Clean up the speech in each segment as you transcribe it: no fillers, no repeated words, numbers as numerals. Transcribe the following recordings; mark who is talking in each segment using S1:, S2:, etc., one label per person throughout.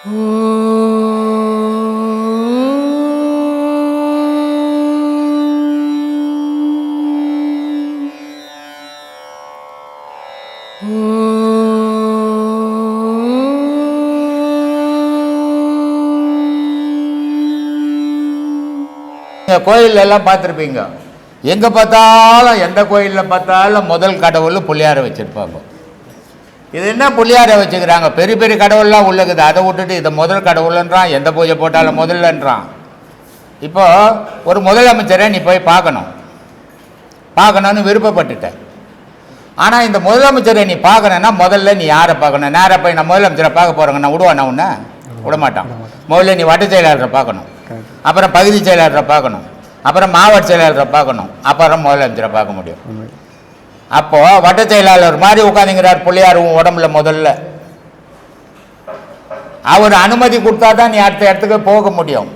S1: கோயில் எல்லாம் பார்த்துருப்பீங்க. எங்கே பார்த்தாலும் எந்த கோயிலில் பார்த்தாலும் முதல் கடவுள் பிள்ளையாரை வச்சுருப்பாங்க. இது என்ன பிள்ளையாரை வச்சுக்கிறாங்க? பெரிய பெரிய கடவுள்லாம் உள்ளுக்குது. அதை விட்டுட்டு இதை முதல் கடவுள்ன்றான். எந்த பூஜை போட்டாலும் முதல்லன்றான். இப்போ ஒரு முதலமைச்சரை நீ போய் பார்க்கணும்னு விருப்பப்பட்டுட்டேன். ஆனால் இந்த முதலமைச்சரை நீ பார்க்கணுன்னா முதல்ல நீ யாரை பார்க்கணும்? நேராக போய் நான் முதலமைச்சரை பார்க்க போகிறேங்க, நான் விடுவானா உன்னை? விடமாட்டான். முதல்ல நீ வட்ட செயலாளரை பார்க்கணும், அப்புறம் பகுதி செயலாளரை பார்க்கணும், அப்புறம் மாவட்ட செயலாளரை பார்க்கணும், அப்புறம் முதலமைச்சரை பார்க்க முடியும். அப்போது வட்ட செயலாளர் மாதிரி உட்காந்துங்கிறார் பிள்ளையார் உடம்புல. முதல்ல அவர் அனுமதி கொடுத்தா தான் நீ அடுத்த இடத்துக்கு போக முடியும்.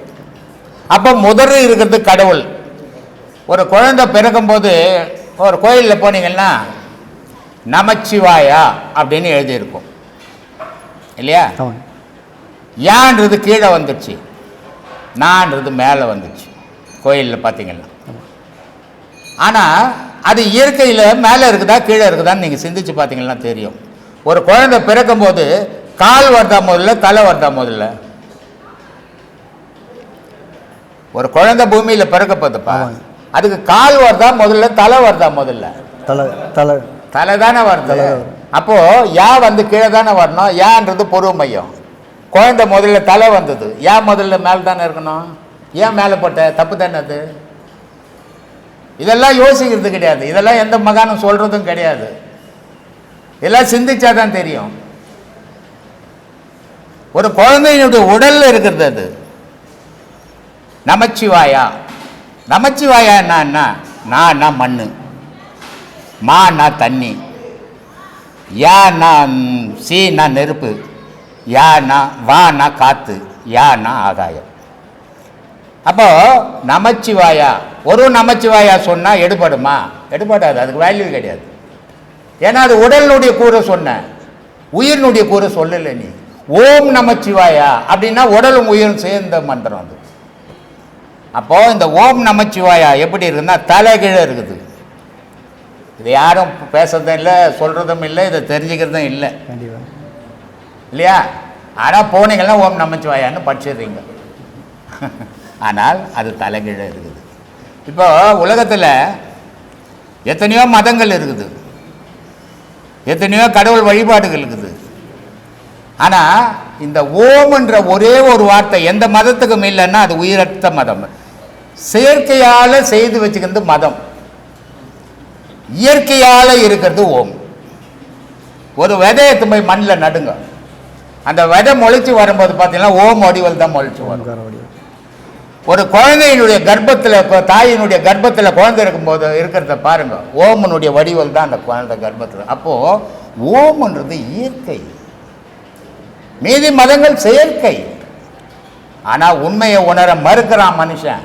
S1: அப்போ முதல் இருக்கிறது கடவுள். ஒரு குழந்தை பிறக்கும்போது ஒரு கோயிலில் போனீங்கன்னா நமச்சிவாயா அப்படின்னு எழுதியிருக்கும் இல்லையா? யான்றது கீழே வந்துடுச்சு, நான்றது மேலே வந்துச்சு கோயிலில் பார்த்தீங்கன்னா. ஆனால் அது இயற்கையில் மேலே இருக்குதா கீழே இருக்குதான்னு நீங்கள் சிந்திச்சு பார்த்தீங்கன்னா தெரியும். ஒரு குழந்தை பிறக்கும்போது கால் வருதா முதல்ல, தலை வருதா முதல்ல? ஒரு குழந்தை பூமியில் பிறக்கப்போதுப்பா, அதுக்கு கால் வருதா முதல்ல, தலை வருதா முதல்ல? தலை தானே வருது. அப்போது யா வந்து கீழே தானே வரணும். யான்றது பொருவ மையம். குழந்தை முதல்ல தலை வந்தது, ஏன் முதல்ல மேலே தானே இருக்கணும்? ஏன் மேலே போட்ட? தப்பு தானே அது. இதெல்லாம் யோசிக்கிறது கிடையாது. இதெல்லாம் எந்த மகானும் சொல்கிறதும் கிடையாது. இதெல்லாம் சிந்திச்சா தான் தெரியும். ஒரு குழந்தையினுடைய உடலில் இருக்கிறது அது. நமச்சிவாயா. நமச்சிவாயா என்ன? நான் மண், மானா தண்ணி, யானா சீனா நெருப்பு, யானா வானா காற்று, யானா ஆகாயம். அப்போ நமச்சிவாயா, ஒரு நமச்சிவாயா சொன்னால் எடுபடுமா? எடுபடாது. அதுக்கு வேல்யூ கிடையாது. ஏன்னா அது உடலினுடைய கூரை சொன்ன, உயிரினுடைய கூரை சொல்லலை. நீ ஓம் நமச்சிவாயா அப்படின்னா உடலும் உயிரும் சேர்ந்த மந்திரம் அது. அப்போது இந்த ஓம் நமச்சிவாயா எப்படி இருக்குன்னா தலைகீழே இருக்குது. இது யாரும் பேசுறதும் இல்லை, சொல்கிறதும் இல்லை, இதை தெரிஞ்சுக்கிறதும் இல்லை இல்லையா? ஆனால் போனீங்கன்னா ஓம் நமச்சிவாயான்னு படிச்சிடுறீங்க. ஆனால் அது தலைகீழே இருக்குது. இப்போ உலகத்தில் எத்தனையோ மதங்கள் இருக்குது, எத்தனையோ கடவுள் வழிபாடுகள் இருக்குது. ஆனால் இந்த ஓம்ன்ற ஒரே ஒரு வார்த்தை எந்த மதத்துக்கும் இல்லைன்னா அது உயிரற்ற மதம். செயற்கையால் செய்து வச்சுக்கிறது மதம், இயற்கையால் இருக்கிறது ஓம். ஒரு விதையை போய் மண்ணில் நடுங்க, அந்த விதை முளைச்சி வரும்போது பார்த்தீங்கன்னா ஓம் வடிவல் தான் முளைச்சி வரும். ஒரு குழந்தையினுடைய கர்ப்பத்தில், இப்போ தாயினுடைய கர்ப்பத்தில் குழந்தை இருக்கும்போது இருக்கிறத பாருங்க, ஓமனுடைய வடிவல் தான் அந்த குழந்தை கர்ப்பத்தில். அப்போது ஓம்ன்றது இயற்கை, மீதி மதங்கள் செயற்கை. ஆனால் உண்மையை உணர மறுக்கிறான் மனுஷன்.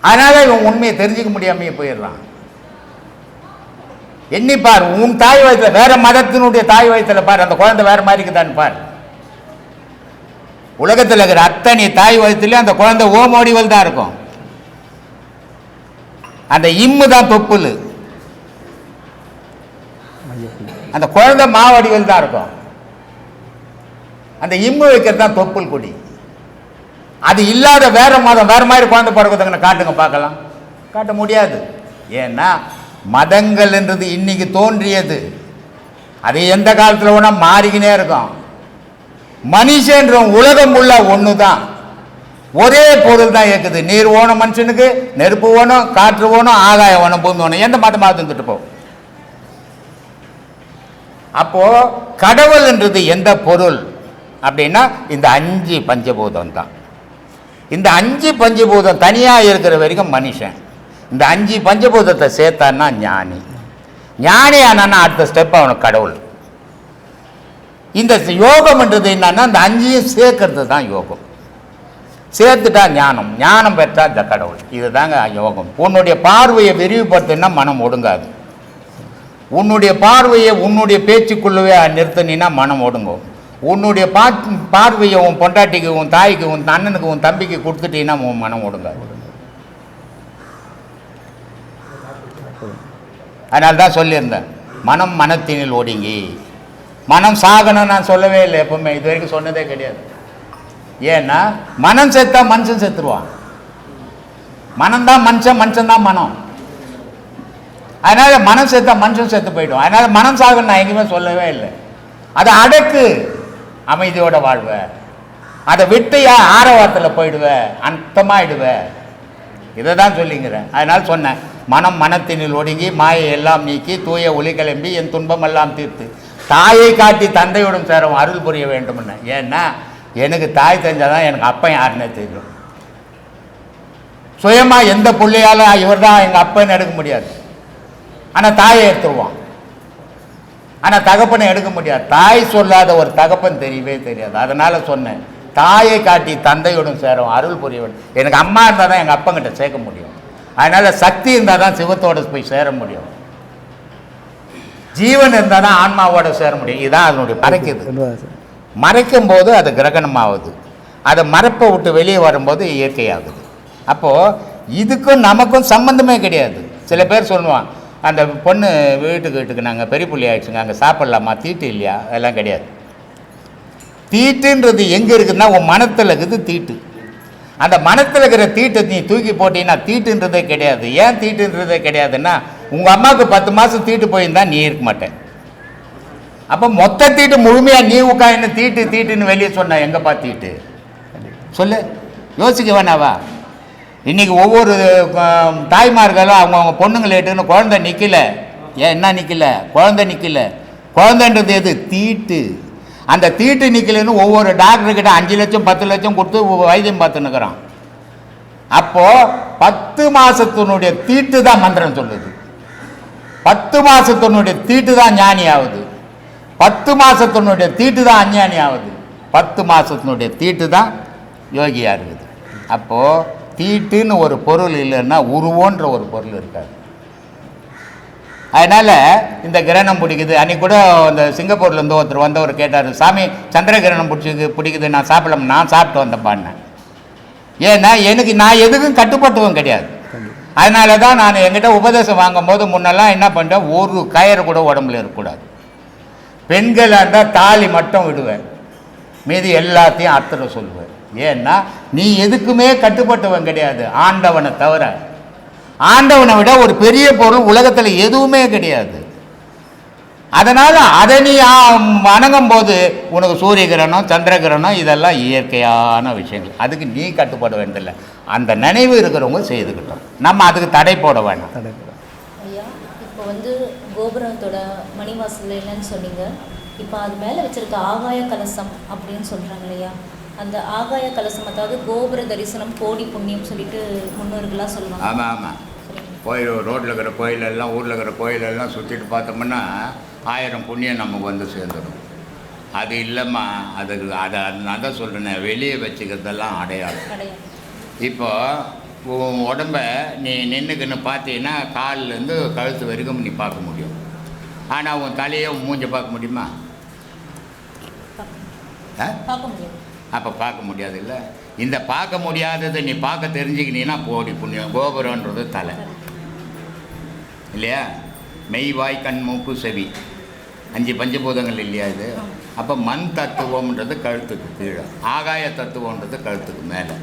S1: அதனால இவன் உண்மையை தெரிஞ்சுக்க முடியாமையே போயிடுறான். எண்ணிப்பார், உன் தாய் வயத்தில் வேற மதத்தினுடைய தாய் வயத்தில் பார், அந்த குழந்தை வேற மாதிரி இருக்குதான்னு பார். உலகத்தில் இருக்கிற அத்தனை தாய் வயத்துலேயும் அந்த குழந்தை ஓம் வடிவல் தான் இருக்கும். அந்த இம்மு தான் தொப்புள், அந்த குழந்தை மாவடிவல் தான் இருக்கும். அந்த இம்மு வைக்கிறது தான் தொப்புள் கொடி. அது இல்லாத வேற மதம் வேற மாதிரி குழந்தை பிறகுதுங்கன்னு காட்டுங்க பார்க்கலாம். காட்ட முடியாது. ஏன்னா மதங்கள் என்றது இன்னைக்கு தோன்றியது, அது எந்த காலத்தில் வேணா மாறிக்கினே இருக்கும். மனுஷன்ற உலகம் உள்ள ஒன்று தான், ஒரே பொருள் தான் இருக்குது. நீர் ஓணும் மனுஷனுக்கு, நெருப்பு ஓணும், காற்று ஓணும், ஆகாயம் ஓணும், பூமி ஓணும். எந்த மதமாக இருந்துட்டு போ. அப்போ கடவுள் என்றது எந்த பொருள் அப்படின்னா இந்த 5 பஞ்சபூதம் தான். இந்த 5 பஞ்சபூதம் தனியாக இருக்கிற வரைக்கும் மனுஷன். இந்த 5 பஞ்சபூதத்தை சேர்த்தான்னா ஞானி. ஞானி ஆனான்னா அடுத்த ஸ்டெப் அவனுக்கு கடவுள். இந்த யோகம்ன்றது என்னன்னா இந்த 5ஐயும் சேர்க்கறது தான் யோகம். சேர்த்துட்டா ஞானம், ஞானம் பெற்றா இந்த கடவுள். இதுதாங்க யோகம். உன்னுடைய பார்வையை விரிவுபடுத்தினா மனம் ஒடுங்காது. உன்னுடைய பார்வையை உன்னுடைய பேச்சுக்குள்ளவே நிறுத்தினா மனம் ஒடுங்கும். உன்னுடைய பார்வையை உன் பொண்டாட்டிக்கு, உன் தாய்க்கு, உன் அண்ணனுக்கு, உன் தம்பிக்கு கொடுத்துட்டீங்கன்னா உன் மனம் ஒடுங்காது. அதனால தான் சொல்லியிருந்தேன், மனம் மனத்தினில் ஒடுங்கி. மனம் சாகணும் நான் சொல்லவே இல்லை, எப்பவுமே இது வரைக்கும் சொன்னதே கிடையாது. ஏன்னா மனம் செத்தா மனுஷன் செத்துருவான். மனம்தான் மனுஷன், மனுஷன் தான் மனம். அதனால மனம் செத்தா மனுஷன் செத்து போயிடும். அதனால மனம் சாகணும் நான் எங்கேயுமே சொல்லவே இல்லை. அதை அடக்கு, அமைதியோட வாழ்வ. அதை விட்டையா ஆரவாரத்தில் போயிடுவ, அந்தமாயிடுவ. இதை தான் சொல்லிங்கிறேன். அதனால சொன்னேன், மனம் மனத்தினில் ஒடுங்கி மாயை எல்லாம் நீக்கி தூய ஒளி கிளம்பி என் துன்பம் எல்லாம் தீர்த்து தாயை காட்டி தந்தையோடும் சேரவும் அருள் புரிய வேண்டும்னு. ஏன்னா எனக்கு தாய் தெரிஞ்சாதான் எனக்கு அப்பன் யாருன்னே தெரியும். சுயமாக எந்த பிள்ளையால இவர் தான் எங்கள் அப்பன்னு எடுக்க முடியாது. ஆனால் தாயை எடுத்துருவான். ஆனால் தகப்பனை எடுக்க முடியாது. தாய் சொல்லாத ஒரு தகப்பன் தெரியவே தெரியாது. அதனால் சொன்னேன், தாயை காட்டி தந்தையோடும் சேரவும் அருள் புரிய வேண்டும். எனக்கு அம்மா இருந்தால் தான் எங்கள் அப்பங்கிட்ட சேர்க்க முடியும். அதனால் சக்தி இருந்தால் தான் சிவத்தோடு போய் சேர முடியும். ஜீவன் இருந்தால் தான் ஆன்மாவோட சேர முடியும். இதுதான் அதனுடைய மறைக்குது. மறைக்கும் போது அது கிரகணமாகுது. அதை மறைப்பை விட்டு வெளியே வரும்போது இயற்கையாகுது. அப்போது இதுக்கும் நமக்கும் சம்மந்தமே கிடையாது. சில பேர் சொல்லுவான், அந்த பொண்ணு வீட்டுக்கு நாங்கள் பெரிய புள்ளி ஆகிடுச்சுங்க, அங்கே சாப்பிட்லாமா, தீட்டு இல்லையா? அதெல்லாம் கிடையாது. தீட்டுன்றது எங்கே இருக்குதுன்னா உன் மனத்தில் இருக்குது தீட்டு. அந்த மனத்தில் இருக்கிற தீட்டை நீ தூக்கி போட்டீங்கன்னா தீட்டுன்றதே கிடையாது. ஏன் தீட்டுன்றதே கிடையாதுன்னா, உங்கள் அம்மாவுக்கு 10 மாதம் தீட்டு போயிருந்தா நீ இருக்க மாட்டேன். அப்போ மொத்த தீட்டு முழுமையாக நீ உட்காந்து தீட்டுன்னு வெளியே சொன்ன எங்கப்பா தீட்டு சொல்லு? யோசிக்க வேணாவா? இன்றைக்கி ஒவ்வொரு தாய்மார்களும் அவங்கவுங்க பொண்ணுங்களை எட்டுன்னு குழந்தை நிற்கலை. ஏன் என்ன நிற்கலை? குழந்தை நிற்கலை. குழந்தைன்றது எது? தீட்டு. அந்த தீட்டு நிற்கலைன்னு ஒவ்வொரு டாக்டர்கிட்ட 5 லட்சம் 10 லட்சம் கொடுத்து வைத்தியம் பார்த்துன்னுக்குறான். அப்போது 10 மாதத்தினுடைய தீட்டு தான் மந்திரம் சொல்லுது. 10 மாதத்தினுடைய தீட்டு தான் ஞானி ஆகுது. 10 மாதத்தினுடைய தீட்டு தான் அஞ்ஞானி ஆகுது. 10 மாதத்தினுடைய தீட்டு தான் யோகியாக இருக்குது. அப்போது தீட்டுன்னு ஒரு பொருள் இல்லைன்னா உருவோன்ற ஒரு பொருள் இருக்காது. அதனால் இந்த கிரகணம் பிடிக்குது. அன்றைக்கி கூட அந்த சிங்கப்பூர்லேருந்து ஒருத்தர் வந்தவர் கேட்டார், சாமி சந்திர கிரகணம் பிடிக்குது, நான் சாப்பிடலாம். நான் சாப்பிட்டு வந்தேன்பான்னேன். ஏன்னா நான் எதுக்கும் கட்டுப்பட்டவன் கிடையாது. அதனால தான் நான் என்கிட்ட உபதேசம் வாங்கும்போது முன்னெல்லாம் என்ன பண்ணுறேன், ஒரு கயிறு கூட உடம்புல இருக்கக்கூடாது. பெண்களாக இருந்தால் தாலி மட்டும் விடுவேன், மீதி எல்லாத்தையும் அர்த்தம் சொல்லுவேன். ஏன்னா நீ எதுக்குமே கட்டுப்பட்டவன் கிடையாது, ஆண்டவனை தவிர. ஆண்டவனை விட ஒரு பெரிய பொருள் உலகத்தில் எதுவுமே கிடையாது. அதனால் அதை நீ வணங்கும் போது உனக்கு சூரிய கிரகணம் சந்திர கிரகணம் இதெல்லாம் இயற்கையான விஷயங்கள். அதுக்கு நீ கட்டுப்பட வேண்டியதில்லை. அந்த நினைவு இருக்கிறவங்க செய்துக்கிட்டோம், நம்ம அதுக்கு தடை போட வேண்டாம்.
S2: ஐயா, இப்போ கோபுரத்தோட மணிவாசல் என்னன்னு சொன்னீங்க. இப்போ அது மேலே வச்சிருக்க ஆகாய கலசம் அப்படின்னு சொல்கிறாங்க இல்லையா? அந்த ஆகாய கலசம், அதாவது கோபுர தரிசனம் கோடி புண்ணியம் சொல்லிட்டு முன்னோர்களாக சொல்லுவாங்க.
S1: ஆமாம் ஆமாம். கோயில் ரோட்டில் இருக்கிற கோயிலெல்லாம் ஊரில் இருக்கிற கோயிலெல்லாம் சுற்றிட்டு பார்த்தோம்னா 1000 புண்ணியம் நமக்கு வந்து சேர்ந்துடும். அது இல்லைம்மா, அதை நான் தான் சொல்கிறேன், வெளியே வச்சுக்கிறதெல்லாம் அடையாளம். இப்போ உன் உடம்ப நீ நின்றுக்குன்னு பார்த்தீங்கன்னா காலிலேருந்து கழுத்து வரைக்கும் நீ பார்க்க முடியும். ஆனால் உன் தலையை மூஞ்ச பார்க்க முடியுமா?
S2: பார்க்க முடியாது.
S1: அப்போ பார்க்க முடியாது இல்லை. இந்த பார்க்க முடியாததை நீ பார்க்க தெரிஞ்சுக்கினீங்கன்னா கோடி புண்ணியம். கோபுரன்றது தலை இல்லையா? மெய் வாய் கண் மூக்கு செவி 5 பஞ்சபூதங்கள் இல்லையா இது? அப்போ மண் தத்துவம்ன்றது கழுத்துக்கு கீழே, ஆகாய தத்துவன்றது கழுத்துக்கு மேலே.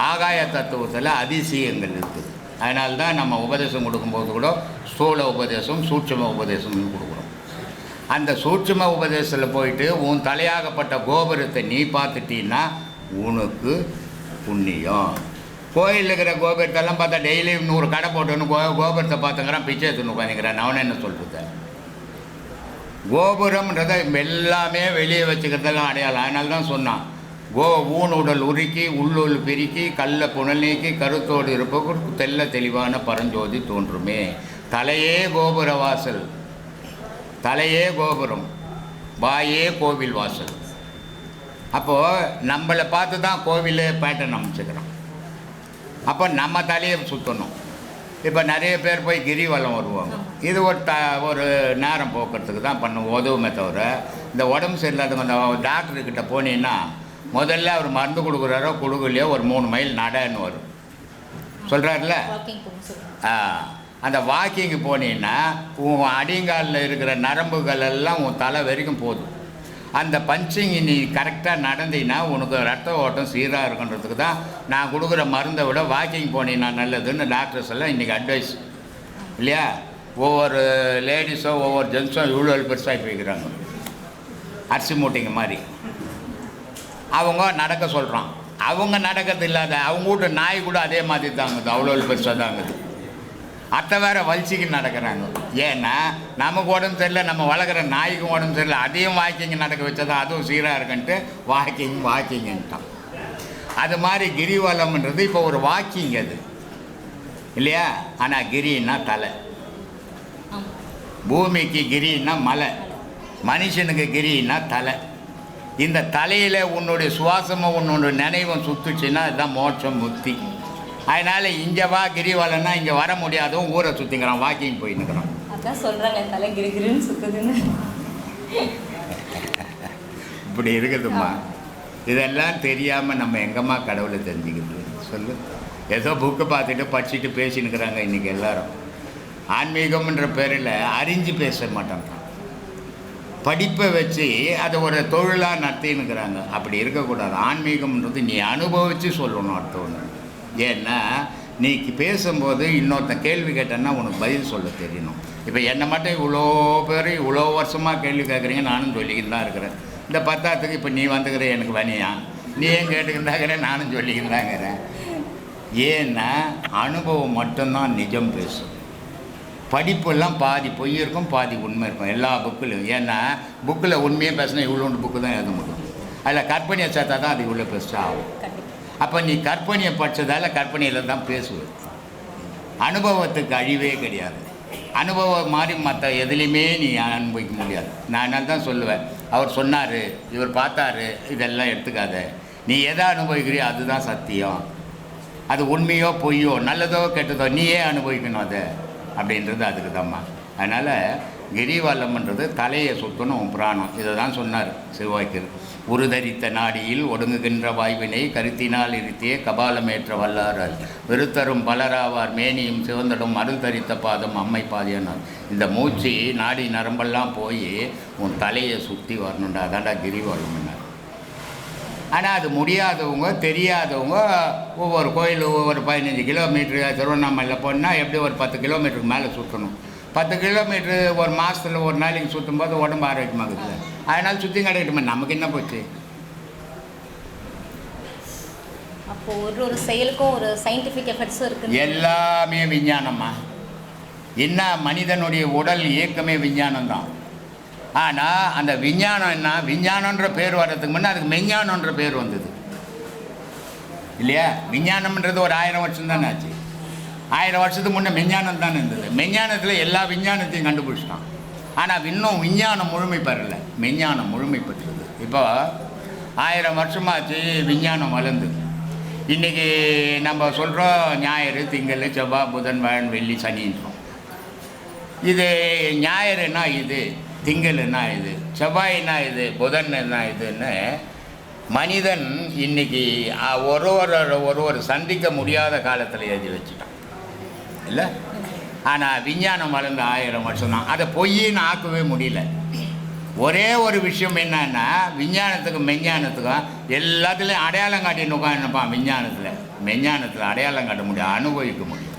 S1: ஆகாய தத்துவத்தில் அதிசயங்கள் இருக்குது. அதனால தான் நம்ம உபதேசம் கொடுக்கும்போது கூட ஸ்தூல உபதேசம் சூட்சும உபதேசம்னு கொடுக்குறோம். அந்த சூட்சும உபதேசத்தில் போயிட்டு உன் தலையாகப்பட்ட கோபுரத்தை நீ பார்த்துட்டீன்னா உனக்கு புண்ணியம். கோயிலில் இருக்கிற கோபுரத்தெல்லாம் பார்த்தா டெய்லி 100 கடை போட்டுன்னு கோபுரத்தை பார்த்துங்கிறான், பிச்சை எடுத்துன்னு உட்காந்துங்கிறான். அவனை என்ன சொல்கிறது? கோபுரம்ன்றதை எல்லாமே வெளியே வச்சுக்கிறதெல்லாம் அடையாளம். அதனால தான் சொன்னான், ஊன் உடல் உருக்கி உள்ளுள் பிரிக்கி கல்ல புனல் நீக்கி கருத்தோடு இருப்பவருக்கு தெல்ல தெளிவான பரஞ்சோதி தோன்றுமே. தலையே கோபுர வாசல், தலையே கோபுரம், வாயே கோவில் வாசல். அப்போது நம்மளை பார்த்து தான் கோவிலே பேட்டர்ன் அமைச்சுக்கிறோம். அப்போ நம்ம தலையை சுற்றணும். இப்போ நிறைய பேர் போய் கிரிவலம் வருவாங்க. இது ஒரு நேரம் போக்குறதுக்கு தான் உதவுமே தவிர, இந்த உடம்பு சரியில்லாதவங்க அந்த டாக்டர்கிட்ட போனீங்கன்னா முதல்ல அவர் மருந்து கொடுக்குறாரோ கொடுக்கலையோ ஒரு 3 மைல் நடன்னு வரும் சொல்கிறாருல. அந்த வாக்கிங்கு போனீங்கன்னா உன் அடிங்காலில் இருக்கிற நரம்புகள் எல்லாம் உன் தலை வரைக்கும் போதும். அந்த பஞ்சிங் நீ கரெக்டாக நடந்தீங்கன்னா உனக்கு ரத்த ஓட்டம் சீராக இருக்குன்றதுக்கு தான் நான் கொடுக்குற மருந்தை விட வாக்கிங் போனீங்கன்னா நல்லதுன்னு டாக்டர்ஸ் எல்லாம் இன்றைக்கி அட்வைஸ் இல்லையா. ஒவ்வொரு லேடிஸோ ஒவ்வொரு ஜென்ஸும் இவ்வளோ பெருசாக போய்க்கிறாங்க, அரிசி மூட்டைங்க மாதிரி. அவங்க நடக்க சொல்கிறான், அவங்க நடக்கிறது இல்லாத அவங்க வீட்டு நாய் கூட அதே மாதிரி தாங்குது, அவ்வளோ பெருசாக தாங்குது. அத்தை வேறு வலிச்சிக்கு நடக்கிறாங்க. ஏன்னா நமக்கு உடம்பு சரியில்லை, நம்ம வளர்க்குற நாய்க்கும் உடம்பு சரியில்லை, அதையும் வாக்கிங் நடக்க வச்சதான் அதுவும் சீராக இருக்குன்ட்டு வாக்கிங்ன்ட்டான். அது மாதிரி கிரிவலம்ன்றது இப்போ ஒரு வாக்கிங் அது இல்லையா. ஆனால் கிரின்னா தலை, பூமிக்கு கிரின்னா மலை, மனுஷனுக்கு கிரின்னா தலை. இந்த தலையில் உன்னுடைய சுவாசமும் உன்னுடைய நினைவும் சுற்றுச்சுன்னா அதுதான் மோட்சம் முக்தி. அதனால் இங்கே வா கிரிவலன்னா இங்கே வர முடியாதவன் ஊரை சுற்றிக்கிறான், வாக்கிங் போயின்னுக்கிறான்.
S2: அதான் சொல்கிறாங்க தலை கிரிகிரின்னு சுற்றுதுன்னு.
S1: இப்படி இருக்குதும்மா. இதெல்லாம் தெரியாமல் நம்ம எங்கம்மா கடவுளை தெரிஞ்சுக்கிறது சொல்லு. ஏதோ புக்கு பார்த்துட்டு படிச்சுட்டு பேசினுக்கிறாங்க இன்றைக்கி எல்லாரும். ஆன்மீகம்ன்ற பேரில் அறிஞ்சு பேச மாட்டாங்க, படிப்பை வச்சு அதை ஒரு தொழிலாக நடத்தினுக்கிறாங்க. அப்படி இருக்கக்கூடாது. ஆன்மீகம்ன்றது நீ அனுபவித்து சொல்லணும் அடுத்தவங்க. ஏன்னா நீ பேசும்போது இன்னொருத்தன் கேள்வி கேட்டேன்னா உனக்கு பதில் சொல்ல தெரியணும். இப்போ என்னை மட்டும் இவ்வளோ பேர் இவ்வளோ வருஷமாக கேள்வி கேட்குறீங்க, நானும் சொல்லிக்கிட்டு தான் இருக்கிறேன். இந்த 10ஆத்துக்கு இப்போ நீ வந்துக்கிற எனக்கு வனியா, நீ ஏன் கேட்டுக்கிட்டாங்கிற நானும் சொல்லிக்கிட்டு தாங்கிறேன். ஏன்னா அனுபவம் மட்டும்தான் நிஜம் பேசும். படிப்பெல்லாம் பாதி பொய் இருக்கும், பாதி உண்மை இருக்கும் எல்லா புக்கிலும். ஏன்னா புக்கில் உண்மையாக பேசினா இவ்வளோண்டு புக்கு தான் எழுத முடியும். அதில் கற்பனையை சேர்த்தா தான் அது இவ்வளோ பெருசாக ஆகும். அப்போ நீ கற்பனையை படித்ததால் கற்பனையில் தான் பேசுவது. அனுபவத்துக்கு அழிவே கிடையாது. அனுபவம் மாதிரி மற்ற எதுலேயுமே நீ அனுபவிக்க முடியாது. நான் என்ன தான் சொல்லுவேன், அவர் சொன்னார், இவர் பார்த்தாரு, இதெல்லாம் எடுத்துக்காத. நீ எதை அனுபவிக்கிறியோ அதுதான் சத்தியம். அது உண்மையோ பொய்யோ நல்லதோ கெட்டதோ நீயே அனுபவிக்கணும் அதை அப்படின்றது அதுக்கு தான்மா. அதனால் கிரிவலம்ன்றது தலையை சுற்றணும் பிராணம். இதை தான் சொன்னார் சிவாய்க்கு. உருதரித்த நாடியில் ஒடுங்குகின்ற வாய்வினை கருத்தினால் இருத்தியே கபாலமேற்ற வல்லாரால் வெறுத்தரும் பலராவார் மேனியும் சிவந்தடும் அருள் தரித்த பாதம் அம்மை பாதியானார். இந்த மூச்சு நாடி நரம்பெல்லாம் போய் உன் தலையை சுற்றி வரணுண்டா, அதாண்டா கிரிவலம்னார். ஆனால் அது முடியாதவங்க தெரியாதவங்க ஒவ்வொரு கோயில் ஒவ்வொரு 15 கிலோமீட்டர் திருவண்ணாமலையில் போனால் எப்படி ஒரு 10 கிலோமீட்டருக்கு மேலே சுற்றணும். 10 கிலோமீட்ரு ஒரு மாதத்தில் ஒரு நாளைக்கு சுற்றும் போது உடம்பு ஆரோக்கியமாகுது. அதனால் சுற்றி கிடைக்கட்டுமே, நமக்கு என்ன போச்சு.
S2: அப்போது ஒரு செயலுக்கும் ஒரு சயின்டிஃபிக் எஃபெக்ட்ஸும் இருக்குது.
S1: எல்லாமே விஞ்ஞானம்மா. என்ன மனிதனுடைய உடல் இயக்கமே விஞ்ஞானம் தான். ஆனால் அந்த விஞ்ஞானம் என்ன, விஞ்ஞானன்ற பேர் வர்றதுக்கு முன்னே அதுக்கு மெஞ்ஞானன்ற பேர் வந்தது இல்லையா. விஞ்ஞானம்ன்றது ஒரு 1000 வருஷம் தானே ஆச்சு. 1000 வருஷத்துக்கு முன்னே மெஞ்ஞானம் தானே இருந்தது. மெஞ்ஞானத்தில் எல்லா விஞ்ஞானத்தையும் கண்டுபிடிச்சிட்டான். ஆனால் இன்னும் விஞ்ஞானம் முழுமை பெறலை, மெஞ்ஞானம் முழுமை பெற்றது. இப்போ 1000 வருஷமாச்சு விஞ்ஞானம் வளர்ந்து. இன்றைக்கி நம்ம சொல்கிறோம் ஞாயிறு திங்கள் செவ்வாய் புதன் வியாழன் வெள்ளி சனின்றோம். இது ஞாயிறுனா இது, திங்கள்னா இது, செவ்வாய்னா இது, புதன் என்ன இதுன்னு மனிதன் இன்றைக்கி ஒரு சந்திக்க முடியாத காலத்தில் எழுதி வச்சுட்டான் இல்லை. ஆனால் விஞ்ஞானம் வளர்ந்த 1000 வருஷம் தான். அதை பொய்ன்னு ஆக்கவே முடியல. ஒரே ஒரு விஷயம் என்னன்னா, விஞ்ஞானத்துக்கும் மெஞ்ஞானத்துக்கும் எல்லாத்துலேயும் அடையாளம் காட்டின்னு உட்காந்துப்பான். மெஞ்ஞானத்தில் அடையாளம் காட்ட முடியும், அனுபவிக்க முடியும்.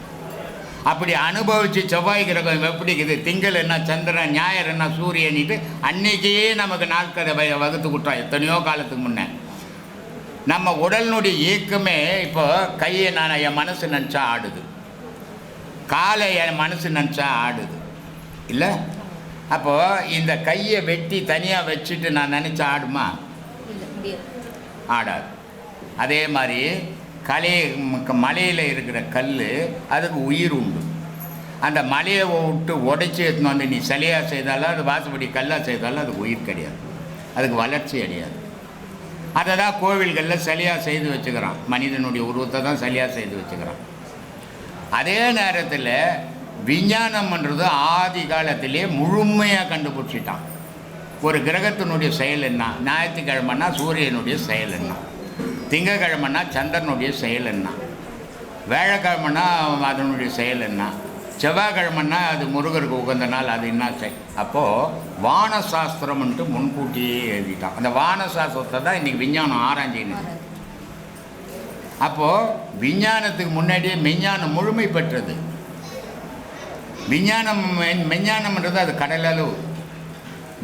S1: அப்படி அனுபவித்து செவ்வாய் கிரகம் எப்படி இருக்குது, திங்கள் என்ன சந்திரன், ஞாயிறு என்ன சூரியனிட்டு அன்றைக்கே நமக்கு நாட்களை வகுத்து கொடுத்தோம் எத்தனையோ காலத்துக்கு முன்னே. நம்ம உடலினுடைய இயக்கமே இப்போ கையை நான் என் மனசு நினச்சா ஆடுது, காலை என் மனசு நினச்சா ஆடுது இல்லை. அப்போது இந்த கையை வெட்டி தனியாக வச்சுட்டு நான் நினச்சா ஆடுமா? ஆடாது. அதே மாதிரி மலையில் இருக்கிற கல் அதுக்கு உயிர் உண்டு. அந்த மலையை விட்டு உடைச்சி எடுத்துன்னு வந்து நீ சிலையாக செய்தாலும் அது வாசப்படி கல்லாக செய்தாலும் அதுக்கு உயிர் கிடையாது, அதுக்கு வளர்ச்சி கிடையாது. அதை தான் கோவில்களில் சிலையாக செய்து வச்சுக்கிறான். மனிதனுடைய உருவத்தை தான் சிலையாக செய்து வச்சுக்கிறான். அதே நேரத்தில் விஞ்ஞானம்ன்றது ஆதி காலத்திலே முழுமையாக கண்டுபிடிச்சிட்டான். ஒரு கிரகத்தினுடைய செயல் என்ன, ஞாயிற்றுக்கிழமைன்னா சூரியனுடைய செயல் என்ன, திங்கக்கிழமைன்னா சந்திரனுடைய செயல் என்ன, வேலைக்கிழமைன்னா அதனுடைய செயல் என்ன, செவ்வாய்க்கிழமைன்னா அது முருகருக்கு உகந்த நாள், அது என்ன செய். அப்போது வானசாஸ்திரம்ன்ட்டு முன்கூட்டியே எழுதிட்டான். அந்த வானசாஸ்திரத்தை தான் இன்றைக்கி விஞ்ஞானம் ஆராய்ச்சின்னு. அப்போது விஞ்ஞானத்துக்கு முன்னாடியே மெஞ்ஞானம் முழுமை பெற்றது. மெஞ்ஞானம்ன்றது அது கடலளவு,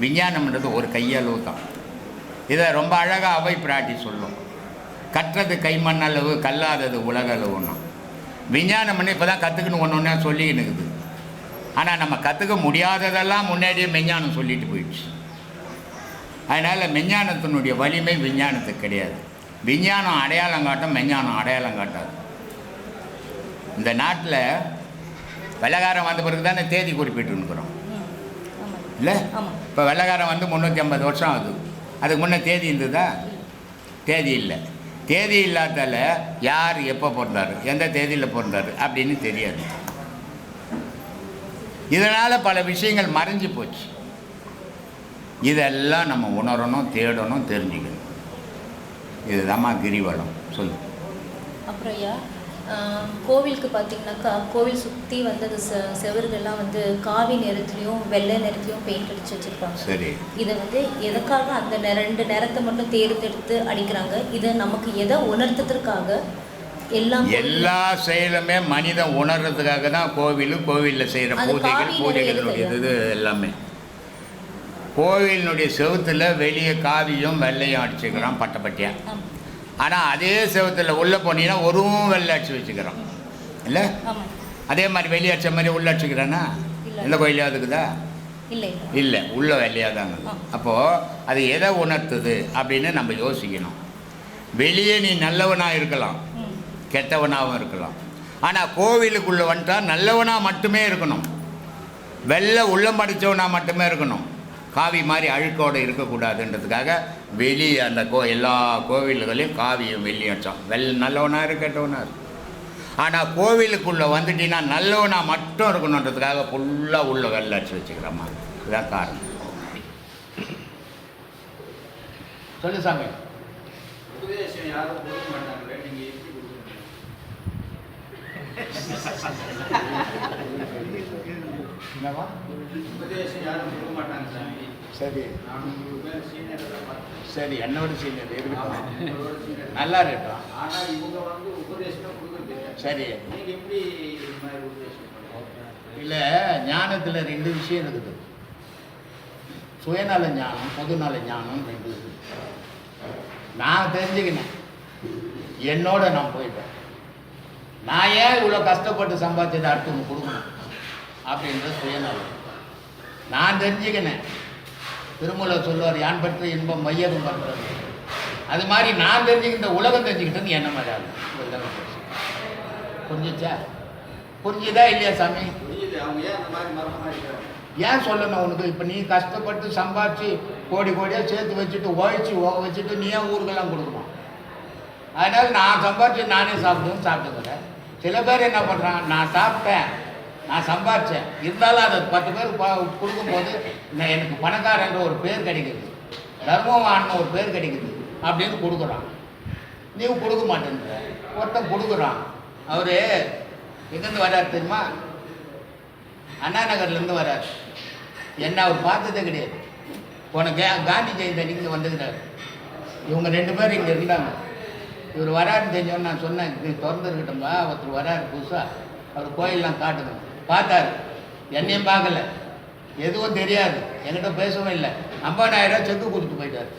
S1: விஞ்ஞானம்ன்றது ஒரு கையளவு தான். இதை ரொம்ப அழகாக அவை பிராட்டி சொல்லும். கற்றது கைமண்ணளவு, கல்லாதது உலகளவுன்னா. விஞ்ஞானம் பண்ணி இப்போ தான் கற்றுக்கணும் ஒன்று ஒன்றா சொல்லிக்கின்னு இருக்குது. ஆனால் நம்ம கற்றுக்க முடியாததெல்லாம் முன்னாடியே மெஞ்ஞானம் சொல்லிட்டு போயிடுச்சு. அதனால் மெஞ்ஞானத்தினுடைய வலிமை விஞ்ஞானத்துக்கு கிடையாது. விஞ்ஞானம் அடையாளம் காட்டும், மெஞ்ஞானம் அடையாளம் காட்டாது. இந்த நாட்டில் வெள்ளைக்காரன் வந்த பிறகு தானே தேதி குறிப்பிட்டுருக்குறோம் இல்லை? இப்போ வெள்ளைக்காரன் வந்து 350 வருஷம் ஆகுது. அதுக்கு முன்னே தேதி இருந்ததா? தேதி இல்லை. தேதி இல்லாதால யார் எப்போ பிறந்தார், எந்த தேதியில் பிறந்தார் அப்படின்னு தெரியாது. இதனால் பல விஷயங்கள் மறைஞ்சு போச்சு. இதெல்லாம் நம்ம உணரணும், தேடணும், தெரிஞ்சுக்கணும். இதுதாம்மா கிரிவலம். சொல்லு.
S2: அப்புறம் ஐயா, கோவிலுக்கு பார்த்தீங்கன்னாக்கா கோவில் சுற்றி வந்து அது செவறுகள்லாம் வந்து காவி நிறத்துலையும் வெள்ளை நிறத்துலையும் பெயிண்ட் அடித்து வச்சுருப்பாங்க.
S1: சரி.
S2: இதை வந்து எதுக்காக அந்த 2 நிறத்தை மட்டும் தேர்ந்தெடுத்து அடிக்கிறாங்க? இதை நமக்கு எதை உணர்த்துறதுக்காக? எல்லா
S1: செயலுமே மனிதன் உணர்றதுக்காக தான் கோவிலில் செய்கிற பூஜைகளுடைய இது எல்லாமே. கோவிலினுடைய செவுத்தில் வெளியே காவியும் வெள்ளையும் அடிச்சுக்கிறான் பட்டையாக. ஆனால் அதே செவத்தில் உள்ளே போனீங்கன்னா ஒருவும் வெள்ளை அடிச்சு வச்சுக்கிறோம் இல்லை? அதே மாதிரி வெளியே அடித்த மாதிரி உள்ளே அடிச்சுக்கிறானா? எந்த கோயிலையும் அதுக்குதா? இல்லை, உள்ள வெள்ளையாக தாங்க. அப்போது அது எதை உணர்த்துது அப்படின்னு நம்ம யோசிக்கணும். வெளியே நீ நல்லவனாக இருக்கலாம், கெட்டவனாகவும் இருக்கலாம். ஆனால் கோவிலுக்குள்ளே வந்துட்டா நல்லவனாக மட்டுமே இருக்கணும், வெள்ளை உள்ளம் அடித்தவனாக மட்டுமே இருக்கணும். காவி மாதிரி அழுக்கோடு இருக்கக்கூடாதுன்றதுக்காக வெளியே அந்த எல்லா கோவில்களையும் காவியும் வெள்ளி அடித்தோம். நல்லவனாக இருக்கு, கெட்டவனாக இருக்கு. ஆனால் கோவிலுக்குள்ளே வந்துட்டீங்கன்னா நல்லவனாக மட்டும் இருக்கணுன்றதுக்காக ஃபுல்லாக உள்ள வெள்ளை அடிச்சு வச்சுக்கிறோம்மா. இதுதான் காரணம். சொல்லு சாமி.
S3: உபதேசம் யாரும் கொடுக்க மாட்டாங்களே, நீங்கள் எப்படி
S1: என்னவா?
S3: உபதேசம் யாரும் கொடுக்க மாட்டாங்க சாமி.
S1: சரி, சரி, என்னோட சீனியர் இருக்கட்டும், நல்லா இருக்கட்டும்.
S3: ஆனால் இவங்க வந்து உபதேசம் கொடுக்குறது இல்லை.
S1: சரி,
S3: நீங்கள் எப்படி இது மாதிரி உபதேசம் பண்ணுவோம்?
S1: இல்லை, ஞானத்தில் 2 விஷயம் இருக்குது. சுயநல ஞானம், பொதுநல ஞானம் 2 இருக்குது. நான் தெரிஞ்சுக்கினேன், என்னோட நான் போயிட்டேன். நான் ஏன் இவ்வளோ கஷ்டப்பட்டு சம்பாதிச்சதை அடுத்தவங்க கொடுக்கணும் அப்படின்ற சுயநலம் நான் தெரிஞ்சுக்கினேன். திருமூலர் சொல்லுவார், யான் பற்றி இன்பம் மையகம் பண்ணுறது. அது மாதிரி நான் தெரிஞ்சுக்கிட்ட உலகம் தெரிஞ்சுக்கிட்டது என்ன மாதிரி ஆகும். புரிஞ்சிச்சா? புரிஞ்சுதா இல்லையா சாமி?
S3: புரியுது. அவங்க ஏன் அந்த மாதிரி மரமாக இருக்கிறாங்க?
S1: ஏன் சொல்லணும் உனக்கு? இப்போ நீ கஷ்டப்பட்டு சம்பாதிச்சு கோடியாக சேர்த்து வச்சுட்டு வச்சுட்டு நீ ஏன் ஊருக்கெல்லாம் கொடுக்கணும்? அதனால் நான் சம்பாதிச்சு நானே சாப்பிட்டுக்கிறேன். சில பேர் என்ன பண்ணுறான், நான் சாப்பிட்டேன், நான் சம்பாதிச்சேன், இருந்தாலும் அதை 10 பேர் கொடுக்கும்போது எனக்கு பணக்காரன்ற ஒரு பேர் கிடைக்குது, தர்மவான்னு ஒரு பேர் கிடைக்குது அப்படின்னு கொடுக்குறான். நீ கொடுக்க மாட்டேன்ற. ஒருத்தன் கொடுக்குறான். அவர் எங்கேருந்து வர்றார் தெரியுமா? அண்ணா நகர்லேருந்து வர்றார். என்ன அவர் பார்த்ததே கிடையாது. போன காந்தி ஜெயந்தி அன்றைக்கி வந்துக்கிறார். இவங்க 2 பேர் இங்கே இருந்தாங்க. இவர் வராருன்னு தெரிஞ்சோன்னு நான் சொன்னேன், இது திறந்துருக்கட்டும்பா, ஒருத்தர் வராரு புதுசாக, அவர் கோயிலெலாம் காட்டுங்க. பார்த்தார், என்னையும் பார்க்கல, எதுவும் தெரியாது, என்கிட்ட பேசவும் இல்லை. 50,000 செக்கு கொடுத்துட்டு போயிட்டார்.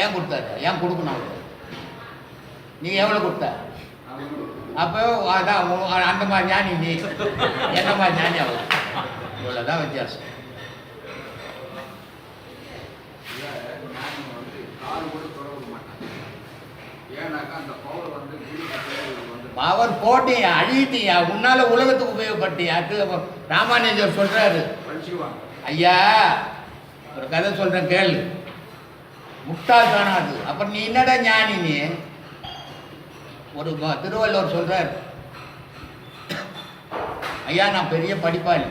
S1: ஏன் கொடுத்தாரு? ஏன் கொடுக்கணும் அவர்? நீங்கள் எவ்வளோ கொடுத்தா? அப்போ அதான் அந்த மாதிரி ஞானி நீ, என்ன மாதிரி ஞானி அவர். இவ்வளோதான் வித்தியாசம். அவர் போட்டியா, அழிட்டியா, உன்னால உலகத்துக்கு உபயோகப்பட்டியா? ராமானுஜர் சொல்றாரு, ஐயா ஒரு கதை சொல்றேன் கேளு, முட்டாள் காணாது. அப்புறம் நீ என்னடா ஞானி? நீ ஒரு திருவள்ளுவர் சொல்றார், ஐயா நான் பெரிய படிப்பாளி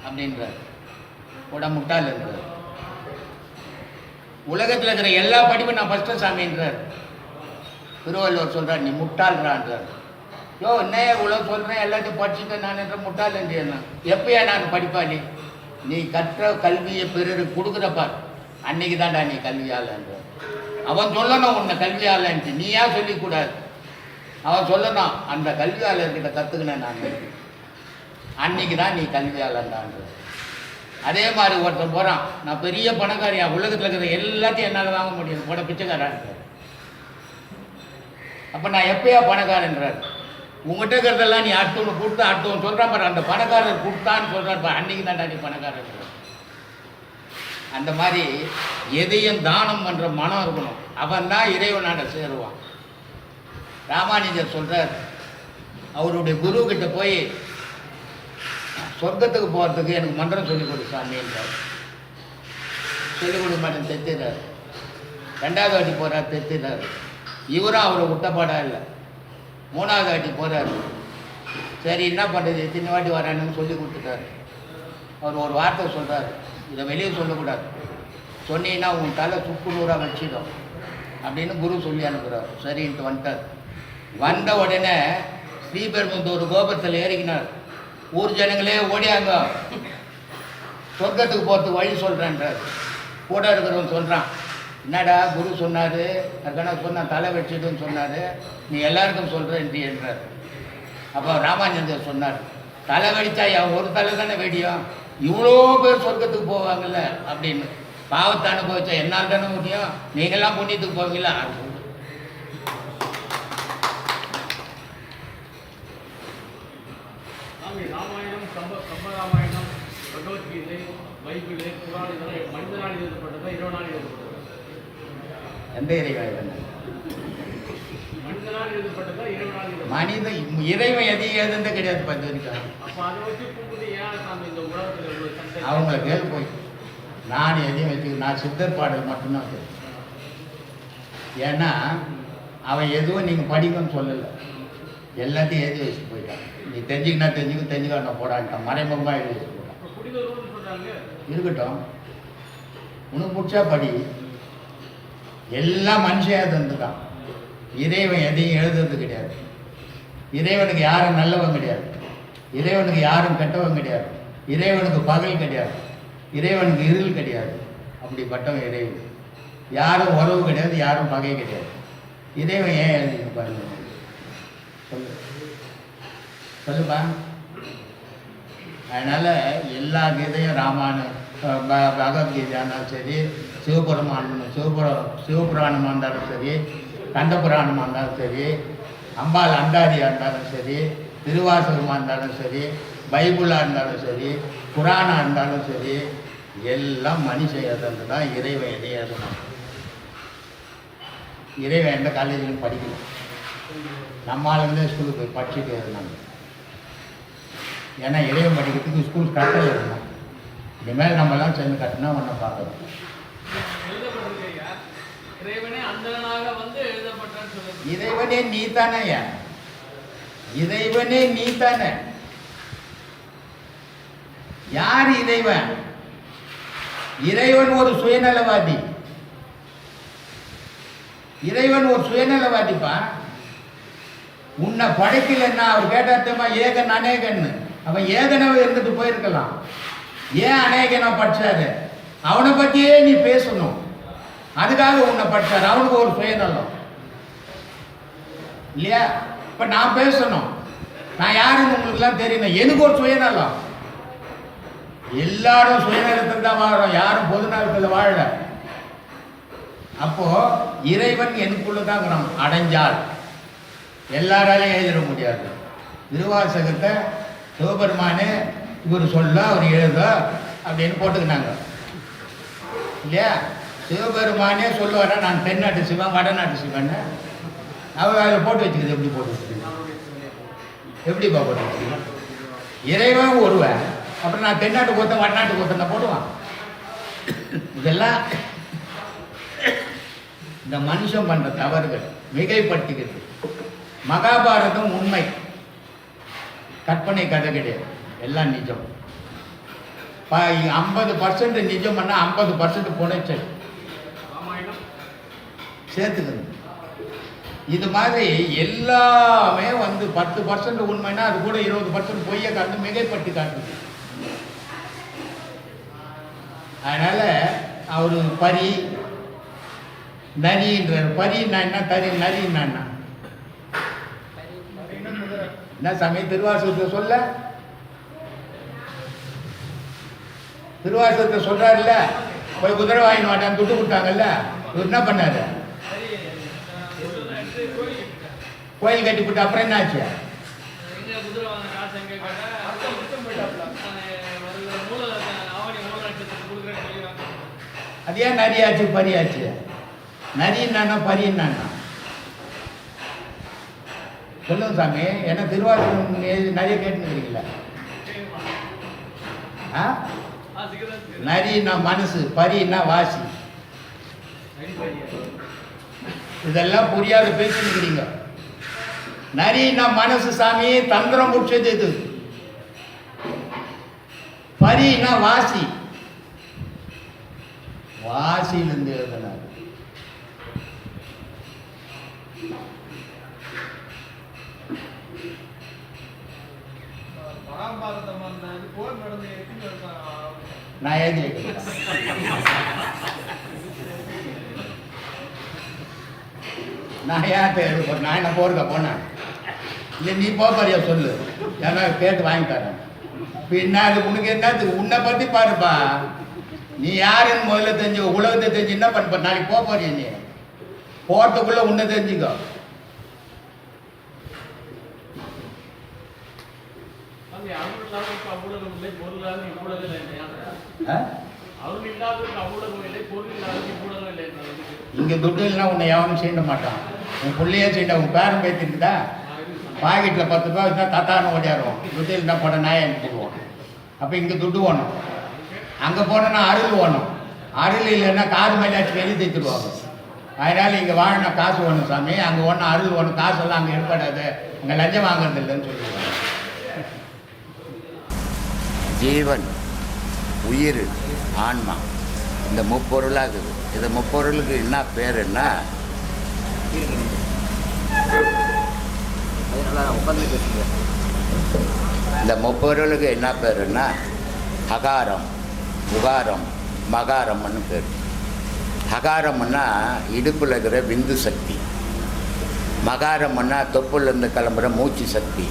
S1: அப்படின்றார். கூட முட்டாள்ன்றார். உலகத்தில் இருக்கிற எல்லா படிப்பும் நான் ஃபஸ்ட்டு சாமின்றார். திருவள்ளுவர் சொல்கிறார் நீ முட்டாள்றான்றார். யோ என்னையே இவ்வளோ சொல்கிறேன், எல்லாத்தையும் படிச்சுட்டு நான் என்ற முட்டாள் என்றேன். எப்பயா நான் படிப்பாளி? நீ கற்ற கல்வியை பிறருக்கு கொடுக்குறப்பார், அன்னைக்கு தான்டா நீ கல்வியாளன்றார். அவன் சொல்லணும் உன்னை கல்வியாளன்ட்டு, நீ ஏன் சொல்லிக்கூடாது? அவன் சொல்லணும் அந்த கல்வியாளர்கிட்ட கற்றுக்கினேன் நான், அன்னைக்கு தான் நீ கல்வியாளன்டான்ற. அதே மாதிரி ஒருத்தன் போகிறான், நான் பெரிய பணக்காரியா, உலகத்தில் இருக்கிற எல்லாத்தையும் என்னால் வாங்க முடியும், போட பிச்சைக்காரன்றார். அப்போ நான் எப்பயா பணக்காரன்றார்? உங்கள்கிட்ட இருக்கிறதெல்லாம் நீ அடுத்தவனு கொடுத்து அடுத்தவன் சொல்கிறான் பாரு, அந்த பணக்காரர் கொடுத்தான்னு சொல்கிறார் பாரு, அன்றைக்கி தான்டா நீ பணக்காரன். அந்த மாதிரி எதையும் தானம் பண்ணுற மனம் இருக்கணும், அவன் தான் இறைவனாட சேருவான். ராமானுஜர் சொல்கிறார், அவருடைய குருக்கிட்ட போய் சொர்க்கத்துக்கு போகிறதுக்கு எனக்கு மந்திரம் சொல்லிக் கொடு சாமின்றார். சொல்லிக் கொடுக்க மாட்டேன், தெத்துறார். 2வது வாட்டி போகிறார், தெத்துறார். இவரும் அவரை விட்டப்பாடா இல்லை. 3வது வாட்டி போகிறார். சரி என்ன பண்ணுறது, எத்தனை வாட்டி வரான்னு சொல்லி கொடுத்துட்டார். அவர் ஒரு வார்த்தை சொல்கிறார், இதை வெளியே சொல்லக்கூடாது, சொன்னீங்கன்னா உன் தலை சுக்குநூறாக வச்சிடும் அப்படின்னு குரு சொல்லி அனுப்புகிறார். சரின்ட்டு வந்துட்டார். வந்த உடனே ஸ்ரீபெரும்புதூர் கோபுரத்தில் ஏறிக்கினார். ஊர் ஜனங்களே ஓடியாங்க, சொர்க்கத்துக்கு போகிறதுக்கு வழி சொல்கிறேன்றார். கூட இருக்கிறவன் சொல்கிறான், என்னடா குரு சொன்னார், அதுக்கான சொன்னான் தலை வச்சுட்டுன்னு சொன்னார், நீ எல்லாருக்கும் சொல்கிறேன்டி என்றார். அப்போ ராமானுஜர் சொன்னார், தலை வெடித்தா ஒரு தலை தானே வெடியும், இவ்வளோ பேர் சொர்க்கத்துக்கு போவாங்கல்ல அப்படின்னு. பாவத்தை அனுபவிச்சா என்னால் தானே முடியும், நீங்கள்லாம் புண்ணியத்துக்கு போவீங்களா?
S3: ராமாயணம், கம்பராமாயணம், பகவத்கீதை, பைபிள், குரான் இதெல்லாம் மனிதனால் எழுதப்பட்டதா இறைவனால் எழுதப்பட்டதா?
S1: எந்த இறைவன்?
S3: மனிதனால் எழுதப்பட்டதா இறைவனால் எழுதப்பட்டதா?
S1: மனித இறைவன் எதையும் எழுதுனதே கிடையாது. பார்த்து வரைக்கும்
S3: அப்போ அதை வச்சு கூப்பிட்டு ஏன் சாமி இந்த உலகத்தில் இவ்வளோ சண்டை?
S1: அவங்கள கேள்வி போய் நான் எதையும் வச்சு, நான் சித்தர் பாடல் மட்டும்தான் வச்சுருக்கேன். ஏன்னா அவன் எதுவும் நீங்கள் படிக்கணும்னு சொல்லலை, எல்லாத்தையும் எழுதி வச்சுட்டு போயிட்டான். நீ தெரிஞ்சுக்கினா தெரிஞ்சுக்காட்ட போடான்ட்டான், மறைமுகமாக எழுதி வச்சு போட்டான். இருக்கட்டும், உனக்கு பிடிச்சா படி. எல்லாம் மனுஷன் தந்துட்டான். இறைவன் எதையும் எழுதுறது கிடையாது. இறைவனுக்கு யாரும் நல்லவன் கிடையாது, இறைவனுக்கு யாரும் கெட்டவன் கிடையாது, இறைவனுக்கு பகல் கிடையாது, இறைவனுக்கு இருள் கிடையாது. அப்படிப்பட்டவன் இறைவன். யாரும் உறவு கிடையாது, யாரும் பகை கிடையாது. இறைவன் ஏன் எழுதிங்க பாருங்க, சொல்லு சொல்லுப்பா. அதனால் எல்லா கீதையும் ராமாயணம், பகவத்கீதையானாலும் சரி, சிவபுராணமாக இருந்தாலும் சரி, கண்டபுராணமாக இருந்தாலும் சரி, அம்பாள் அண்டாதியாக இருந்தாலும் சரி, திருவாசகமாக இருந்தாலும் சரி, பைபிளாக இருந்தாலும் சரி, குரானாக இருந்தாலும் சரி, எல்லாம் மனுஷன் எழுதுறது தான். இறைவன் எதை எழுதணும்? இறைவன் எந்த காலேஜிலும் படிக்கணும். நம்மளாலேருந்தே ஸ்கூலுக்கு போய் படிச்சுட்டு எழுதினாங்க. ஏன்னா இறைவன் படிக்கிறதுக்கு ஸ்கூல் கட்டல் எழுதணும். இனிமேல் நம்மலாம் சேர்ந்து கட்டினா ஒன்றை பார்க்கணும். இறைவனே நீ தானே, இறைவனே நீ தானே. யார் இறைவன்? இறைவன் ஒரு சுயநலவாதி. இறைவன் ஒரு சுயநலவாதிப்பா. உன்னை படைக்கலன்னா அவர் கேட்டாத்தமா ஏகன் அநேகன்னு. அவன் ஏகனவே இருந்துட்டு போயிருக்கலாம். ஏன் அநேகனா படிச்சாரு? அவனை பற்றியே நீ பேசணும், அதுக்காக உன்னை படிச்சாரு. அவனுக்கு ஒரு சுயநலம் இல்லையா? இப்போ நான் பேசணும், நான் யாருன்னு உங்களுக்குலாம் தெரியணும். எனக்கு ஒரு சுயநலம். எல்லாரும் சுயநலத்தில் தான் வாழறோம், யாரும் பொது நலத்தில் வாழல. அப்போ இறைவன் எனக்குள்ள தான் இருக்கிறோம். அடைஞ்சால் எல்லாராலையும் எழுதிட முடியாது. திருவாசகத்தை சிவபெருமானே இவர் சொல்ல அவர் எழுத அப்படின்னு போட்டுக்கினாங்க இல்லையா? சிவபெருமானே சொல்லுவார, நான் தென்னாட்டு சிவன் வடநாட்டு சிவன். அவர் அதில் போட்டு வச்சுக்கிறது. எப்படி போட்டு வச்சுக்கணும்? எப்படிப்பா போட்டு வச்சுக்கணும்? இறைவன் ஒருவன், அப்புறம் நான் தென்னாட்டு கோத்தன் வடநாட்டு கோத்தன் தான் போடுவான். இதெல்லாம் இந்த மனுஷன் பண்ணுற தவறுகள், மிகைப்படுத்திக்கிறது. மகாபாரதம் உண்மை, கற்பனை கதை கிடையாது. எல்லாம் நிஜம். 50% நிஜம் பண்ணால் 50% புனைச்சல் சேர்த்துக்கணும். இது மாதிரி எல்லாமே வந்து 10% உண்மைன்னா அது கூட 20% பொய்யை காட்டு மிகைப்பட்டு காட்டுது. அதனால அவரு பரி நரின்றார். பரின்னா என்ன, தறி நரின்னா என்ன சாமி திருவாசகத்தை சொல்ல, திருவாசகத்தை சொல்றாருல்ல, போய் குதிரை வாங்கிட்டு மாட்டான்னு துட்டு கொடுத்தாங்கல்ல, இவர் என்ன பண்ணாரு, கோயில் கட்டி போட்டு அப்புறம் என்ன ஆச்சு, அது ஏன் நரியாச்சு பரியாச்சு, நரின்னானா பரின்னானா சொல்லுங்க சாமி. ஏன்னா திருவாசகம் நிறைய கேட்டுக்கிறீங்களா? நரின்னா மனசு, பரின்னா வாசி. இதெல்லாம் புரியாத பேசிக்கிறீங்க. நரின்னா மனசு சாமி, தந்திரம் முடிச்சது இது. பரின்னா வாசி, வாசியிலிருந்து எழுதினார். நான் எழுதி வைக்கிறேன். நான் ஏன் எழுத போறேன், நான் என்ன போருக்க போனேன் இல்லை, நீ போறியா சொல்லு, ஏன்னா கேட்டு வாங்கி தரேன். பின்னாடி உனக்கு என்னத்துக்கு, உன்னை பற்றி பாருப்பா, நீ யாருன்னு முதல்ல தெரிஞ்சுக்கோ. உலகத்தை தெரிஞ்சு என்ன பண்ண நாளைக்கு போறிய, நீ போறதுக்குள்ள உன்னை தெரிஞ்சுக்கோ. இங்க துட்டு இல்லைன்னா உன்னை எவனும் செய்ய மாட்டான். உன் பிள்ளையே செய்ய, உன் பேரன் பேத்திருக்குதா, பாக்கெட்டில் 10 ரூபா இருந்தால் தத்தான்னு ஓடியாடுவோம். துட்டு இருந்தா போட நாயை அனுப்பிடுவோம். அப்போ இங்கே துட்டு வேணும். அங்கே போனோன்னா அருள் வேணும். அருள் இல்லைன்னா காது மேலாச்சு வெளியே தைச்சிடுவாங்க. அதனால் இங்கே வாங்கினா காசு வேணும் சாமி, அங்கே ஒன்றும் அருள் வேணும். காசெல்லாம் அங்கே எடுப்படாது, அங்கே லஞ்சம் வாங்குறது இல்லைன்னு சொல்லிடுவாங்க.
S4: ஜீவன், உயிர், ஆன்மா, இந்த முப்பொருளாக இருக்குது. இந்த முப்பொருளுக்கு என்ன பேருன்னா, இந்த முப்பொருளுக்கு என்ன பேருன்னா ஹகாரம், உகாரம், மகாரம்னு பேர். ஹகாரம்னா இடுப்பில் இருக்கிற விந்து சக்தி, மகாரம்னா தொப்புலேருந்து கிளம்புற மூச்சு சக்தி,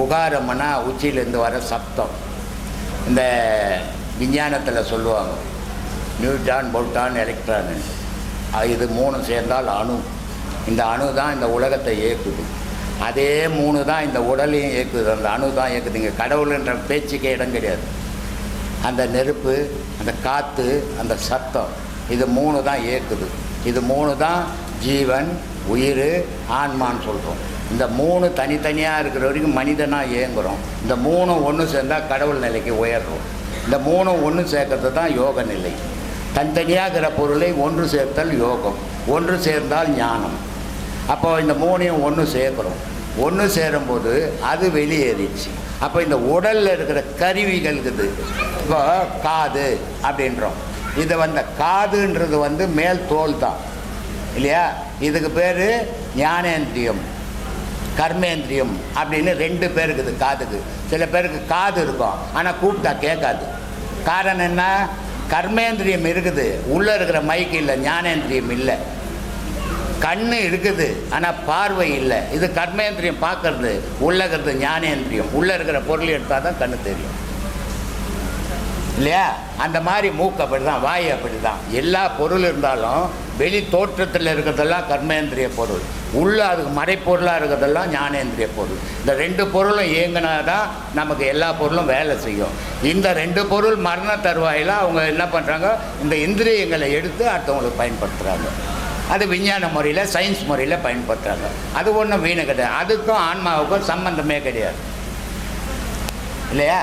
S4: உகாரம்னா உச்சியிலேருந்து வர சப்தம். இந்த விஞ்ஞானத்தில் சொல்லுவாங்க நியூட்ரான், புரோட்டான், எலக்ட்ரான். இது 3 சேர்ந்தால் அணு. இந்த அணு தான் இந்த உலகத்தை இயக்குது. அதே 3 தான் இந்த உடலையும் இயக்குது. அந்த அணு தான் இயக்குது. இங்கே கடவுள்ன்ற பேச்சுக்கே இடம் கிடையாது. அந்த நெருப்பு, அந்த காற்று, அந்த சத்தம், இது 3 தான் இயக்குது. இது 3 தான் ஜீவன், உயிர், ஆன்மான்னு சொல்கிறோம். இந்த 3 தனித்தனியாக இருக்கிற வரைக்கும் மனிதனாக இயங்குகிறோம். இந்த 3 ஒன்று சேர்ந்தால் கடவுள் நிலைக்கு உயர்றோம். இந்த 3 ஒன்று சேர்க்கறது தான் யோக நிலை. தனித்தனியாகிற பொருளை ஒன்று சேர்த்தல் யோகம், ஒன்று சேர்ந்தால் ஞானம். அப்போ இந்த 3ஐயும் ஒன்று சேர்க்குறோம். ஒன்று சேரும்போது அது வெளியேறிச்சு. அப்போ இந்த உடலில் இருக்கிற கருவிகள் இருக்குது. இப்போ காது அப்படின்றோம். இது காதுன்றது மேல் தோல் தான் இல்லையா? இதுக்கு பேர் ஞானேந்திரியம், கர்மேந்திரியம் அப்படின்னு 2 பேர் இருக்குது காதுக்கு. சில பேருக்கு காது இருக்கும், ஆனால் கூப்பிட்டா கேட்காது. காரணம் என்ன? கர்மேந்திரியம் இருக்குது, உள்ளே இருக்கிற மைக்கு இல்லை, ஞானேந்திரியம் இல்லை. கண்ணு இருக்குது, ஆனால் பார்வை இல்லை. இது கர்மேந்திரியம் பார்க்கறது, உள்ளே இருக்கிறது ஞானேந்திரியம். உள்ளே இருக்கிற பொருள் எடுத்தால் தான் கண்ணு தெரியும் இல்லையா? அந்த மாதிரி மூக்கு அப்படி தான், வாய் அப்படி தான். எல்லா பொருள் இருந்தாலும் வெளி தோற்றத்தில் இருக்கிறதெல்லாம் கர்மேந்திரிய பொருள், உள்ளே அதுக்கு மறைப்பொருளாக இருக்கிறதெல்லாம் ஞானேந்திரிய பொருள். இந்த 2 பொருளும் இயங்கினா தான் நமக்கு எல்லா பொருளும் வேலை செய்யும். இந்த 2 பொருள் மரண தருவாயில் அவங்க என்ன பண்ணுறாங்க, இந்த இந்திரியங்களை எடுத்து அடுத்தவங்களுக்கு பயன்படுத்துகிறாங்க. அது விஞ்ஞான முறையில், சயின்ஸ் முறையில் பயன்படுத்துகிறாங்க. அது ஒன்றும் வீணு கிடையாது. அதுக்கும் ஆன்மாவுக்கும் சம்பந்தமே கிடையாது இல்லையா?